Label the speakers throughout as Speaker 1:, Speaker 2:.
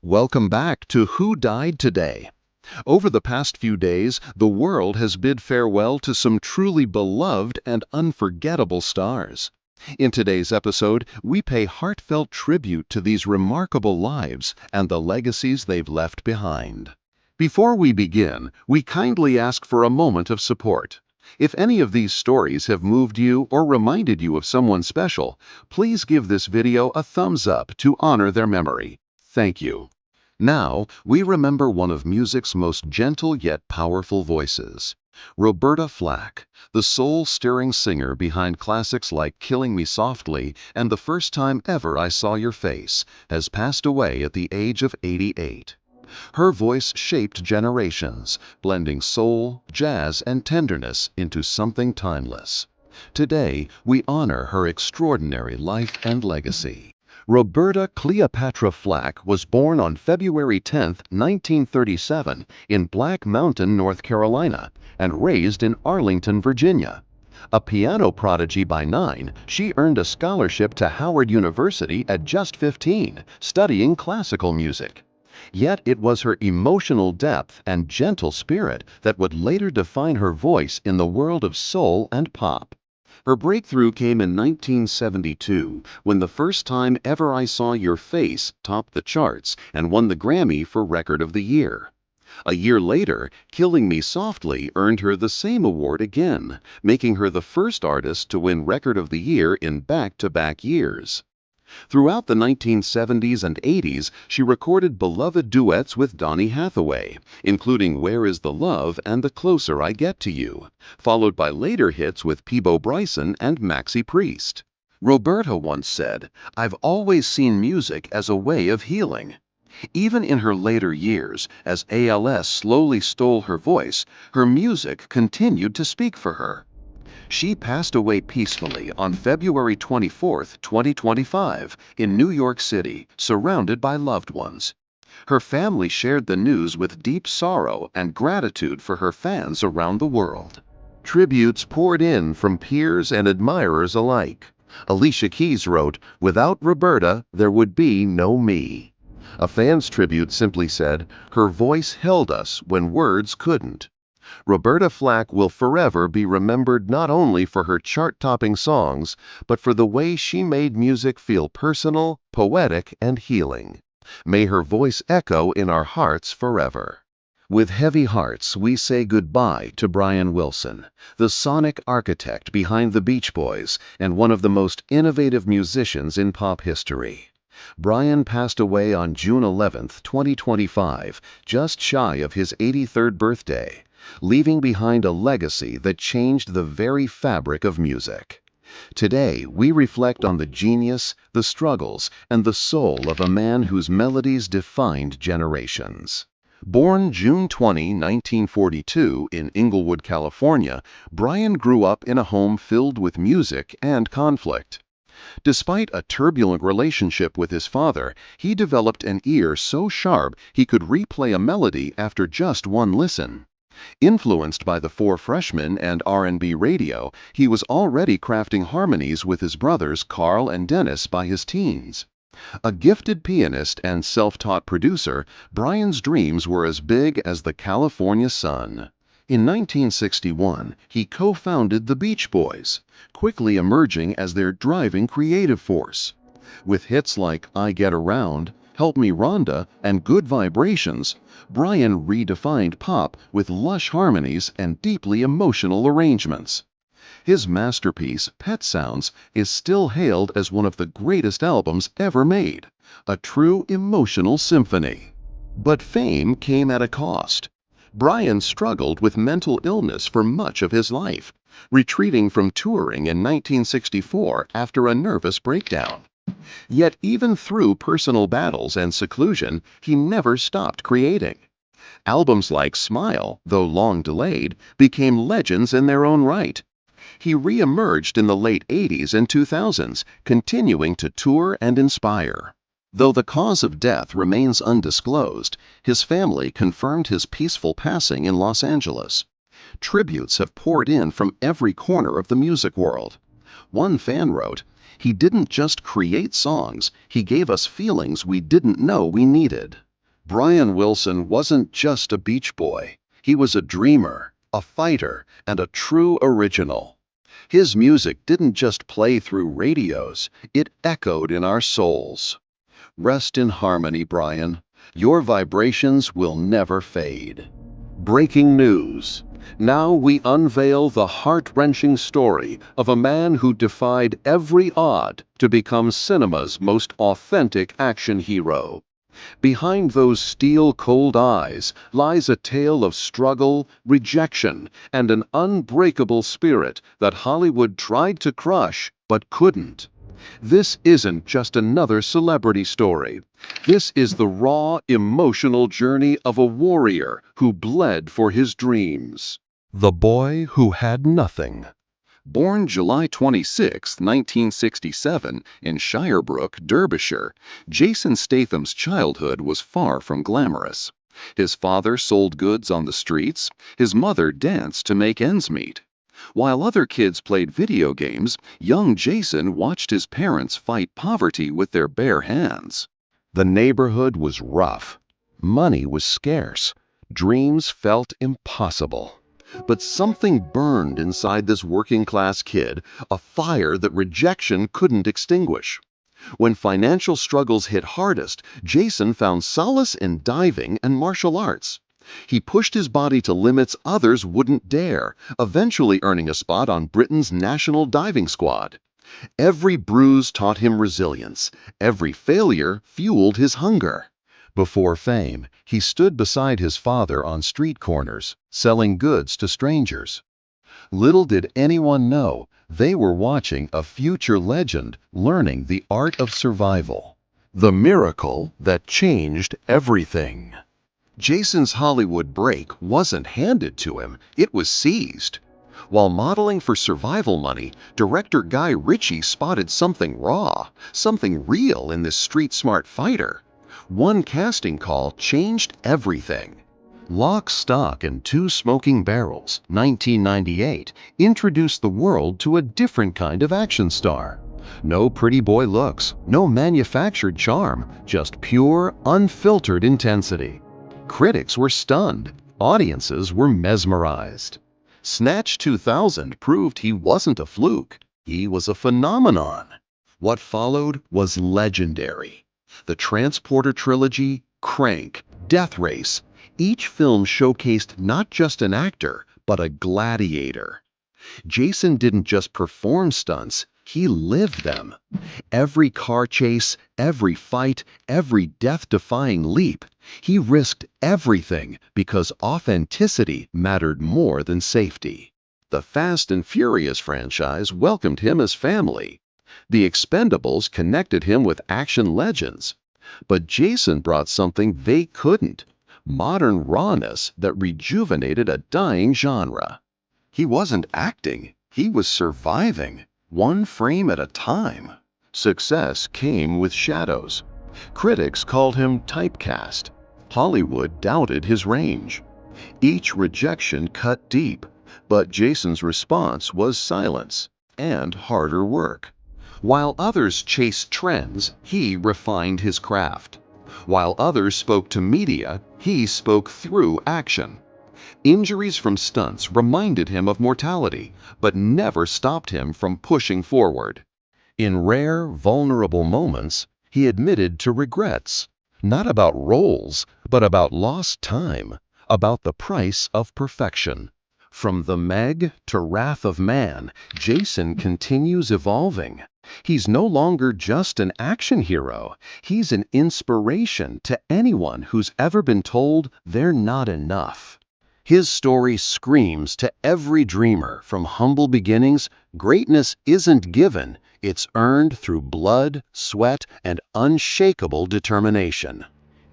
Speaker 1: Welcome back to Who Died Today. Over the past few days, the world has bid farewell to some truly beloved and unforgettable stars. In today's episode, we pay heartfelt tribute to these remarkable lives and the legacies they've left behind. Before we begin, we kindly ask for a moment of support. If any of these stories have moved you or reminded you of someone special, please give this video a thumbs up to honor their memory. Thank you. Now, we remember one of music's most gentle yet powerful voices. Roberta Flack, the soul-stirring singer behind classics like Killing Me Softly and The First Time Ever I Saw Your Face, has passed away at the age of 88. Her voice shaped generations, blending soul, jazz, and tenderness into something timeless. Today, we honor her extraordinary life and legacy. Roberta Cleopatra Flack was born on February 10, 1937, in Black Mountain, North Carolina, and raised in Arlington, Virginia. A piano prodigy by 9, she earned a scholarship to Howard University at just 15, studying classical music. Yet it was her emotional depth and gentle spirit that would later define her voice in the world of soul and pop. Her breakthrough came in 1972 when The First Time Ever I Saw Your Face topped the charts and won the Grammy for Record of the Year. A year later, Killing Me Softly earned her the same award again, making her the first artist to win Record of the Year in back-to-back years. Throughout the 1970s and 80s, she recorded beloved duets with Donny Hathaway, including Where Is the Love and The Closer I Get to You, followed by later hits with Peabo Bryson and Maxi Priest. Roberta once said, "I've always seen music as a way of healing." Even in her later years, as ALS slowly stole her voice, her music continued to speak for her. She passed away peacefully on February 24, 2025, in New York City, surrounded by loved ones. Her family shared the news with deep sorrow and gratitude for her fans around the world. Tributes poured in from peers and admirers alike. Alicia Keys wrote, "Without Roberta, there would be no me." A fan's tribute simply said, "Her voice held us when words couldn't." Roberta Flack will forever be remembered not only for her chart-topping songs, but for the way she made music feel personal, poetic, and healing. May her voice echo in our hearts forever. With heavy hearts, we say goodbye to Brian Wilson, the sonic architect behind the Beach Boys and one of the most innovative musicians in pop history. Brian passed away on June 11, 2025, just shy of his 83rd birthday, leaving behind a legacy that changed the very fabric of music. Today, we reflect on the genius, the struggles, and the soul of a man whose melodies defined generations. Born June 20, 1942, in Inglewood, California, Brian grew up in a home filled with music and conflict. Despite a turbulent relationship with his father, he developed an ear so sharp he could replay a melody after just one listen. Influenced by the Four Freshmen and R&B radio, he was already crafting harmonies with his brothers Carl and Dennis by his teens. A gifted pianist and self-taught producer, Brian's dreams were as big as the California sun. In 1961, he co-founded the Beach Boys, quickly emerging as their driving creative force. With hits like I Get Around, Help Me Rhonda, and Good Vibrations, Brian redefined pop with lush harmonies and deeply emotional arrangements. His masterpiece, Pet Sounds, is still hailed as one of the greatest albums ever made, a true emotional symphony. But fame came at a cost. Brian struggled with mental illness for much of his life, retreating from touring in 1964 after a nervous breakdown. Yet even through personal battles and seclusion, he never stopped creating. Albums like Smile, though long delayed, became legends in their own right. He re-emerged in the late 80s and 2000s, continuing to tour and inspire. Though the cause of death remains undisclosed, his family confirmed his peaceful passing in Los Angeles. Tributes have poured in from every corner of the music world. One fan wrote, "He didn't just create songs, he gave us feelings we didn't know we needed." Brian Wilson wasn't just a beach boy. He was a dreamer, a fighter, and a true original. His music didn't just play through radios, it echoed in our souls. Rest in harmony, Brian. Your vibrations will never fade. Breaking news. Now we unveil the heart-wrenching story of a man who defied every odd to become cinema's most authentic action hero. Behind those steel-cold eyes lies a tale of struggle, rejection, and an unbreakable spirit that Hollywood tried to crush but couldn't. This isn't just another celebrity story. This is the raw, emotional journey of a warrior who bled for his dreams. The Boy Who Had Nothing. Born July 26, 1967, in Shirebrook, Derbyshire, Jason Statham's childhood was far from glamorous. His father sold goods on the streets, his mother danced to make ends meet. While other kids played video games, young Jason watched his parents fight poverty with their bare hands. The neighborhood was rough. Money was scarce. Dreams felt impossible. But something burned inside this working-class kid, a fire that rejection couldn't extinguish. When financial struggles hit hardest, Jason found solace in diving and martial arts. He pushed his body to limits others wouldn't dare, eventually earning a spot on Britain's national diving squad. Every bruise taught him resilience. Every failure fueled his hunger. Before fame, he stood beside his father on street corners, selling goods to strangers. Little did anyone know, they were watching a future legend learning the art of survival. The miracle that changed everything. Jason's Hollywood break wasn't handed to him, it was seized. While modeling for survival money, director Guy Ritchie spotted something raw, something real in this street-smart fighter. One casting call changed everything. Lock, Stock, and Two Smoking Barrels, 1998, introduced the world to a different kind of action star. No pretty boy looks, no manufactured charm, just pure, unfiltered intensity. Critics were stunned. Audiences were mesmerized. Snatch 2000 proved he wasn't a fluke. He was a phenomenon. What followed was legendary. The Transporter trilogy, Crank, Death Race, each film showcased not just an actor, but a gladiator. Jason didn't just perform stunts, he lived them. Every car chase, every fight, every death-defying leap, he risked everything because authenticity mattered more than safety. The Fast and Furious franchise welcomed him as family. The Expendables connected him with action legends. But Jason brought something they couldn't: modern rawness that rejuvenated a dying genre. He wasn't acting, he was surviving, one frame at a time. Success came with shadows. Critics called him typecast. Hollywood doubted his range. Each rejection cut deep, but Jason's response was silence and harder work. While others chased trends, he refined his craft. While others spoke to media, he spoke through action. Injuries from stunts reminded him of mortality, but never stopped him from pushing forward. In rare, vulnerable moments, he admitted to regrets, not about roles, but about lost time, about the price of perfection. From The Meg to Wrath of Man, Jason continues evolving. He's no longer just an action hero. He's an inspiration to anyone who's ever been told they're not enough. His story screams to every dreamer from humble beginnings, greatness isn't given, it's earned through blood, sweat, and unshakable determination.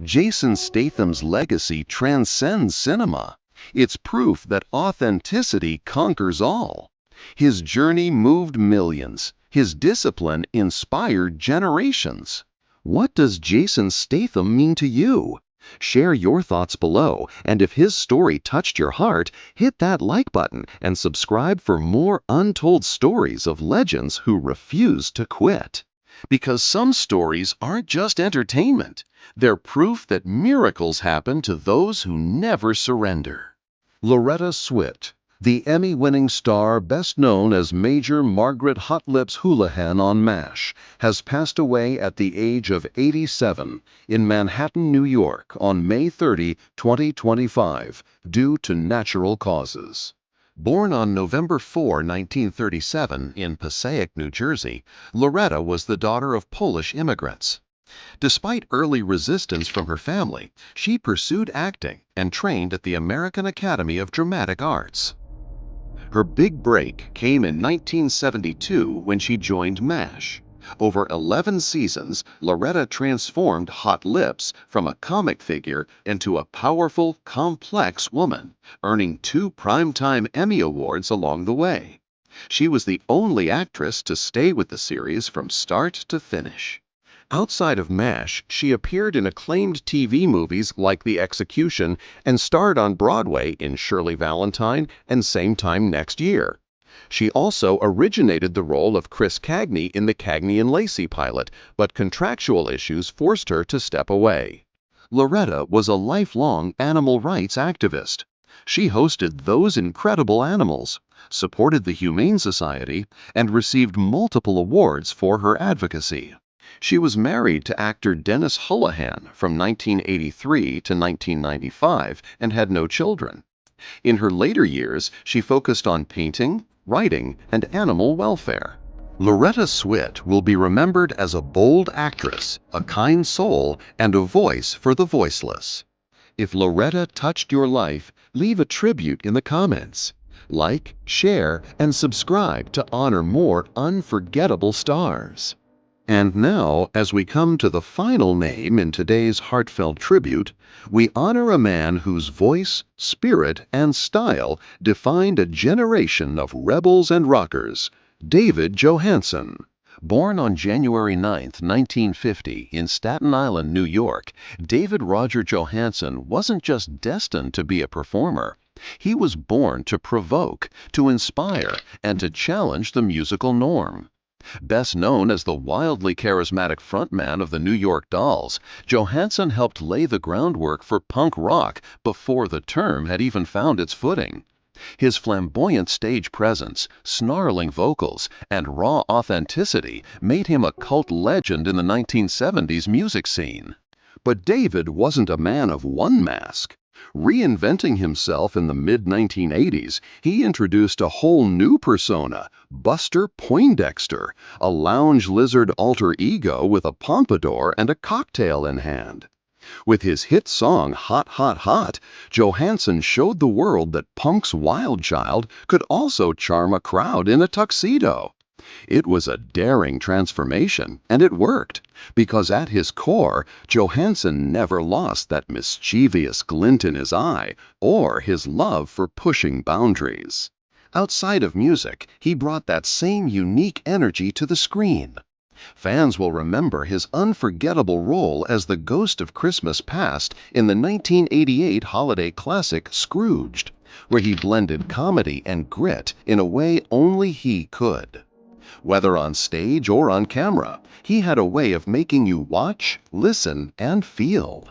Speaker 1: Jason Statham's legacy transcends cinema. It's proof that authenticity conquers all. His journey moved millions. His discipline inspired generations. What does Jason Statham mean to you? Share your thoughts below, and if his story touched your heart, hit that like button and subscribe for more untold stories of legends who refuse to quit. Because some stories aren't just entertainment, they're proof that miracles happen to those who never surrender. Loretta Swit, the Emmy-winning star best known as Major Margaret Hot Lips Houlihan on MASH, has passed away at the age of 87 in Manhattan, New York on May 30, 2025, due to natural causes. Born on November 4, 1937, in Passaic, New Jersey, Loretta was the daughter of Polish immigrants. Despite early resistance from her family, she pursued acting and trained at the American Academy of Dramatic Arts. Her big break came in 1972 when she joined MASH. Over 11 seasons, Loretta transformed Hot Lips from a comic figure into a powerful, complex woman, earning 2 Primetime Emmy Awards along the way. She was the only actress to stay with the series from start to finish. Outside of MASH, she appeared in acclaimed TV movies like The Execution and starred on Broadway in Shirley Valentine and Same Time Next Year. She also originated the role of Chris Cagney in the Cagney and Lacey pilot, but contractual issues forced her to step away. Loretta was a lifelong animal rights activist. She hosted Those Incredible Animals, supported the Humane Society, and received multiple awards for her advocacy. She was married to actor Dennis Houlihan from 1983 to 1995 and had no children. In her later years, she focused on painting, writing, and animal welfare. Loretta Swit will be remembered as a bold actress, a kind soul, and a voice for the voiceless. If Loretta touched your life, leave a tribute in the comments. Like, share, and subscribe to honor more unforgettable stars. And now, as we come to the final name in today's heartfelt tribute, we honor a man whose voice, spirit, and style defined a generation of rebels and rockers, David Johansen. Born on January 9, 1950, in Staten Island, New York, David Roger Johansen wasn't just destined to be a performer. He was born to provoke, to inspire, and to challenge the musical norm. Best known as the wildly charismatic frontman of the New York Dolls, Johansen helped lay the groundwork for punk rock before the term had even found its footing. His flamboyant stage presence, snarling vocals, and raw authenticity made him a cult legend in the 1970s music scene. But David wasn't a man of one mask. Reinventing himself in the mid-1980s, he introduced a whole new persona, Buster Poindexter, a lounge lizard alter ego with a pompadour and a cocktail in hand. With his hit song Hot, Hot, Hot, Johansen showed the world that punk's wild child could also charm a crowd in a tuxedo. It was a daring transformation, and it worked, because at his core, Johansen never lost that mischievous glint in his eye or his love for pushing boundaries. Outside of music, he brought that same unique energy to the screen. Fans will remember his unforgettable role as the ghost of Christmas Past in the 1988 holiday classic Scrooged, where he blended comedy and grit in a way only he could. Whether on stage or on camera, he had a way of making you watch, listen, and feel.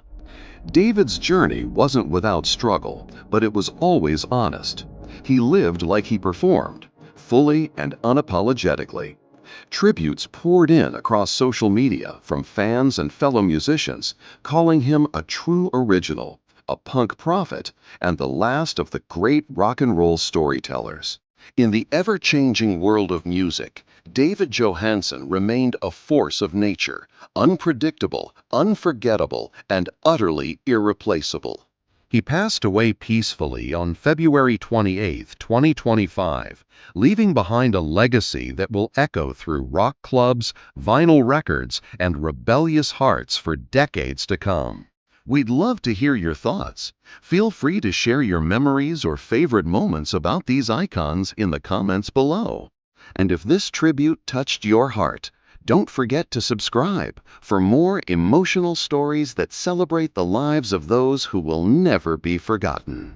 Speaker 1: David's journey wasn't without struggle, but it was always honest. He lived like he performed, fully and unapologetically. Tributes poured in across social media from fans and fellow musicians, calling him a true original, a punk prophet, and the last of the great rock and roll storytellers. In the ever-changing world of music, David Johansen remained a force of nature, unpredictable, unforgettable, and utterly irreplaceable. He passed away peacefully on February 28, 2025, leaving behind a legacy that will echo through rock clubs, vinyl records, and rebellious hearts for decades to come. We'd love to hear your thoughts. Feel free to share your memories or favorite moments about these icons in the comments below. And if this tribute touched your heart, don't forget to subscribe for more emotional stories that celebrate the lives of those who will never be forgotten.